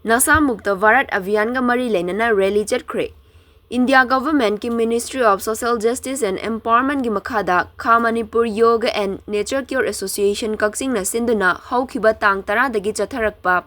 Nasha Mukt Bharat Abhiyaan ga mari Leinana rally chatkhre. India government ki Ministry of Social Justice and Empowerment gi makhada Manipur Yoga and Nature Cure Association Kakching na shinduna houkhiba tang 10 dagi chatharakpa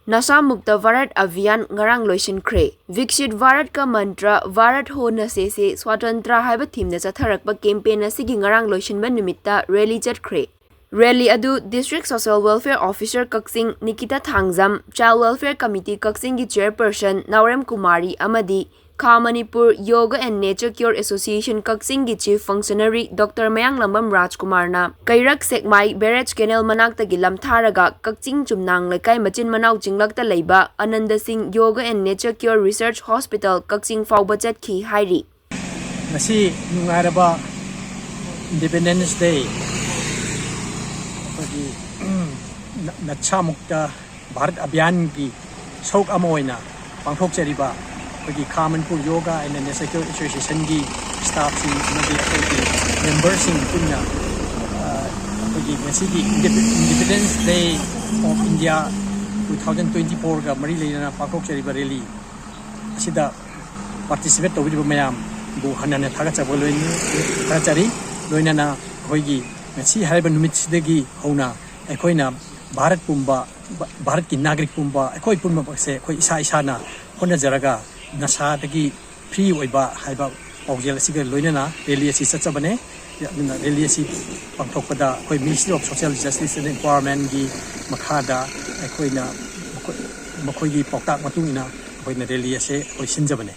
Nasha Mukt Bharat Abhiyaan ngarang loishinkhre. Vikshit Bharat ka mantra Bharat ho Nashe se Swatantra haiba theme na chatharakpa campaign asigi ngarang loishinba numitta rally chatkhre. Rally adu District Social Welfare Officer Kakching Nikita Thangjam, Child Welfare Committee Kakching gi Chairperson Naorem Kumari amadi Manipur Yoga and Nature Cure Association Kakching gi Chief Functionary Dr. Mayanglambam Rajkumar na Keirak Sekmai Barrage Canal manaktagi lamtharaga Kakching Chumnang laikai machin manau jinglakta leiba Ananda Singh Yoga and Nature Cure Research Hospital Kakching fauba chatkhi hairi. Nasi nungaraba Independence Day Nasha Mukt Bharat Abhiyaan ki sauk ama oina pangthokjariba pagi Manipur Yoga and Nature Cure Association ki staff sing amadi members sing punna pagi ngasigi Independence Day of India 2024 ga mari Leinana pangthokjariba rally asida participate tawriba mayam bu hanana thagachaba thagachari loinana hoigi ngasi haiba numit sidagi hona aikoina Bharat Pumba, Bharat ki Nagrik Pumba, Akoi Pumba se, Koi Isa Isana, Hona Zaraga, Nasha Dagi, Free Waiba, Haiba, Ogel Siga Loinana, Reliasi Satsabane, Reliasi Pangtopada, Koi Ministry of Social Justice and Empowerment, Makhada, Akoina, Makogi Poktak Matuna, Koi Reliasi, Koi Shinjabane.